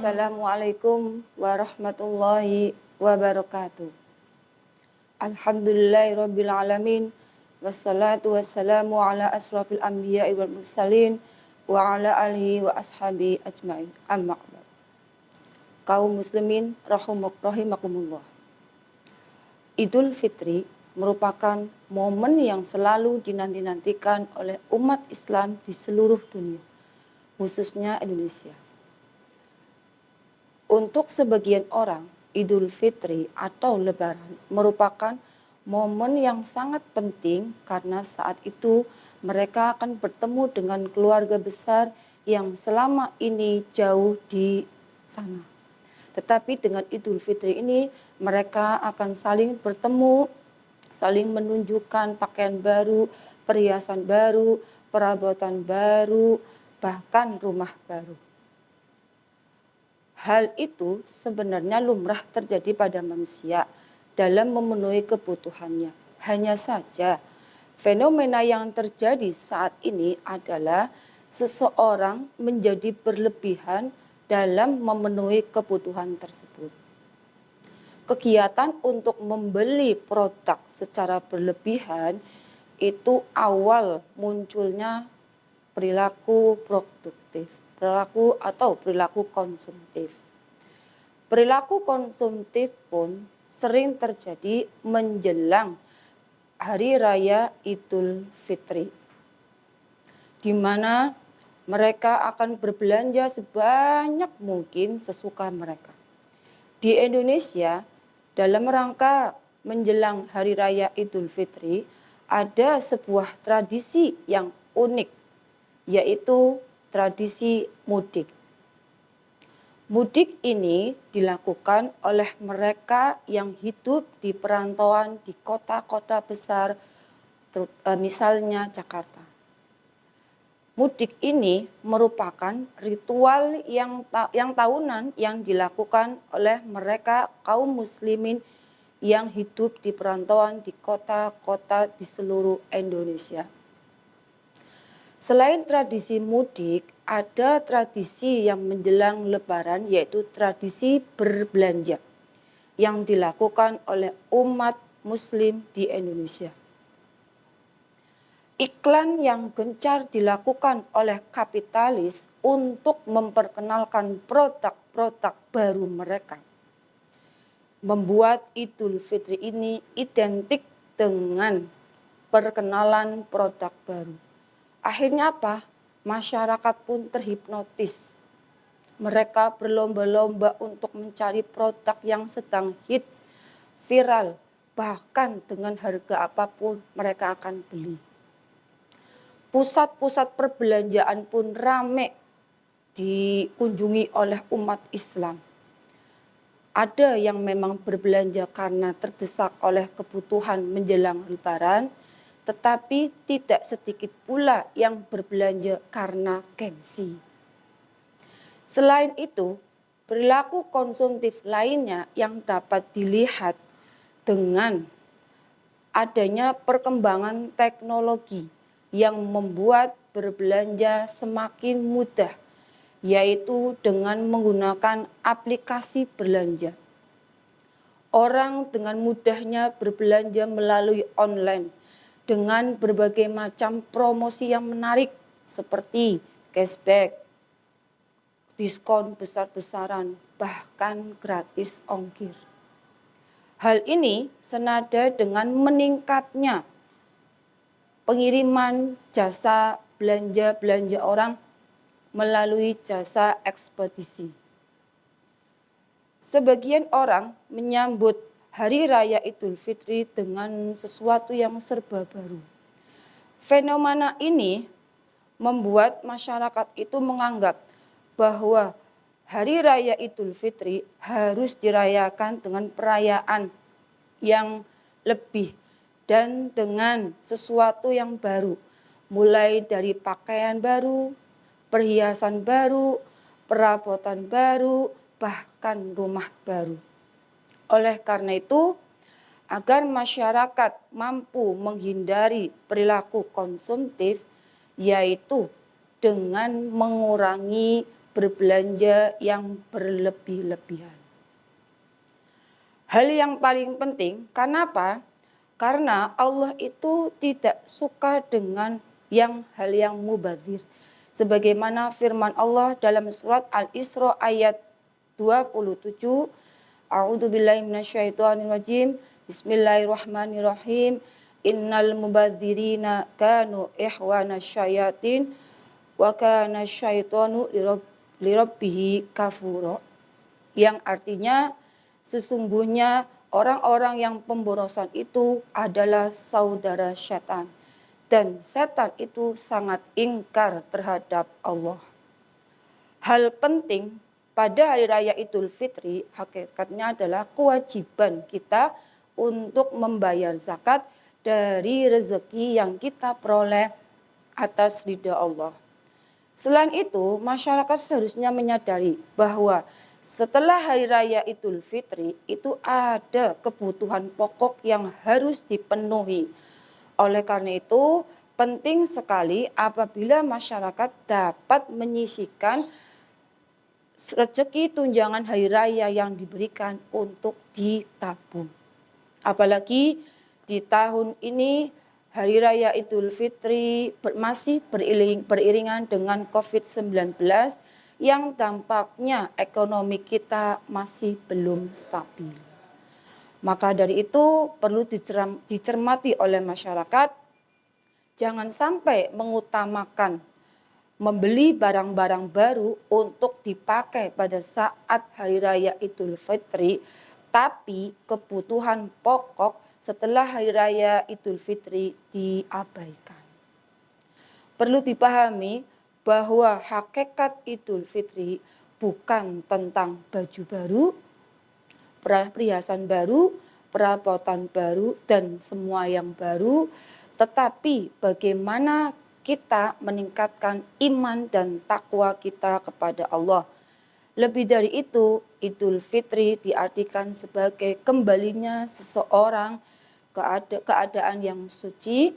Assalamualaikum warahmatullahi wabarakatuh. Alhamdulillahirabbil alamin wassalatu wassalamu ala asrofil anbiya'i wal mursalin wa ala alihi wa ashabi ajmain. Amma ba'd. Kaum muslimin rahimakumullah. Idul Fitri merupakan momen yang selalu dinanti-nantikan oleh umat Islam di seluruh dunia, khususnya Indonesia. Untuk sebagian orang, Idul Fitri atau Lebaran merupakan momen yang sangat penting karena saat itu mereka akan bertemu dengan keluarga besar yang selama ini jauh di sana. Tetapi dengan Idul Fitri ini mereka akan saling bertemu, saling menunjukkan pakaian baru, perhiasan baru, perabotan baru, bahkan rumah baru. Hal itu sebenarnya lumrah terjadi pada manusia dalam memenuhi kebutuhannya. Hanya saja fenomena yang terjadi saat ini adalah seseorang menjadi berlebihan dalam memenuhi kebutuhan tersebut. Kegiatan untuk membeli produk secara berlebihan itu awal munculnya perilaku produktif, perilaku konsumtif. Perilaku konsumtif pun sering terjadi menjelang Hari Raya Idul Fitri, di mana mereka akan berbelanja sebanyak mungkin sesuka mereka. Di Indonesia, dalam rangka menjelang Hari Raya Idul Fitri, ada sebuah tradisi yang unik, yaitu tradisi mudik. Mudik ini dilakukan oleh mereka yang hidup di perantauan di kota-kota besar, misalnya Jakarta. Mudik ini merupakan ritual yang tahunan yang dilakukan oleh mereka kaum muslimin yang hidup di perantauan di kota-kota di seluruh Indonesia. Selain tradisi mudik, ada tradisi yang menjelang Lebaran, yaitu tradisi berbelanja yang dilakukan oleh umat muslim di Indonesia. Iklan yang gencar dilakukan oleh kapitalis untuk memperkenalkan produk-produk baru mereka membuat Idul Fitri ini identik dengan perkenalan produk baru. Akhirnya apa? Masyarakat pun terhipnotis. Mereka berlomba-lomba untuk mencari produk yang sedang hits, viral, bahkan dengan harga apapun mereka akan beli. Pusat-pusat perbelanjaan pun ramai dikunjungi oleh umat Islam. Ada yang memang berbelanja karena terdesak oleh kebutuhan menjelang Lebaran, tetapi tidak sedikit pula yang berbelanja karena gengsi. Selain itu, perilaku konsumtif lainnya yang dapat dilihat dengan adanya perkembangan teknologi yang membuat berbelanja semakin mudah, yaitu dengan menggunakan aplikasi belanja. Orang dengan mudahnya berbelanja melalui online dengan berbagai macam promosi yang menarik seperti cashback, diskon besar-besaran, bahkan gratis ongkir. Hal ini senada dengan meningkatnya pengiriman jasa belanja orang melalui jasa ekspedisi. Sebagian orang menyambut Hari Raya Idul Fitri dengan sesuatu yang serba baru. Fenomena ini membuat masyarakat itu menganggap bahwa Hari Raya Idul Fitri harus dirayakan dengan perayaan yang lebih dan dengan sesuatu yang baru. Mulai dari pakaian baru, perhiasan baru, perabotan baru, bahkan rumah baru. Oleh karena itu, agar masyarakat mampu menghindari perilaku konsumtif, yaitu dengan mengurangi berbelanja yang berlebih-lebihan. Hal yang paling penting, kenapa? Karena Allah itu tidak suka dengan hal yang mubadzir. Sebagaimana firman Allah dalam surat Al-Isra ayat 27, A'udzubillahi minasyaitonirrajim. Bismillahirrahmanirrahim. Innal mubadzirina kanu ikhwana syayatin wa kana syaitanu lirabbihi kafura. Yang artinya sesungguhnya orang-orang yang pemborosan itu adalah saudara setan. Dan setan itu sangat ingkar terhadap Allah. Hal penting pada hari raya Idul Fitri hakikatnya adalah kewajiban kita untuk membayar zakat dari rezeki yang kita peroleh atas ridha Allah. Selain itu, masyarakat seharusnya menyadari bahwa setelah hari raya Idul Fitri itu ada kebutuhan pokok yang harus dipenuhi. Oleh karena itu, penting sekali apabila masyarakat dapat menyisihkan rezeki tunjangan hari raya yang diberikan untuk ditabung. Apalagi di tahun ini Hari Raya Idul Fitri masih beriringan dengan COVID-19 yang dampaknya ekonomi kita masih belum stabil. Maka dari itu perlu dicermati oleh masyarakat, jangan sampai mengutamakan membeli barang-barang baru untuk dipakai pada saat Hari Raya Idul Fitri, tapi kebutuhan pokok setelah Hari Raya Idul Fitri diabaikan. Perlu dipahami bahwa hakikat Idul Fitri bukan tentang baju baru, perhiasan baru, perabotan baru, dan semua yang baru, tetapi bagaimana kita meningkatkan iman dan takwa kita kepada Allah. Lebih dari itu, Idul Fitri diartikan sebagai kembalinya seseorang keadaan yang suci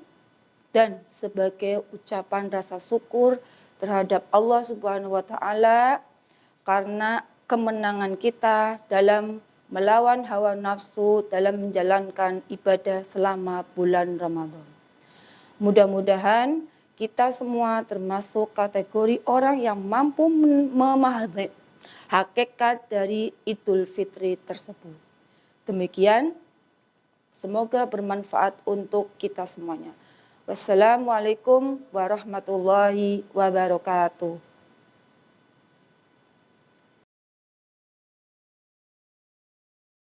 dan sebagai ucapan rasa syukur terhadap Allah Subhanahu wa taala karena kemenangan kita dalam melawan hawa nafsu dalam menjalankan ibadah selama bulan Ramadan. Mudah-mudahan kita semua termasuk kategori orang yang mampu memahami hakikat dari Idul Fitri tersebut. Demikian, semoga bermanfaat untuk kita semuanya. Wassalamualaikum warahmatullahi wabarakatuh.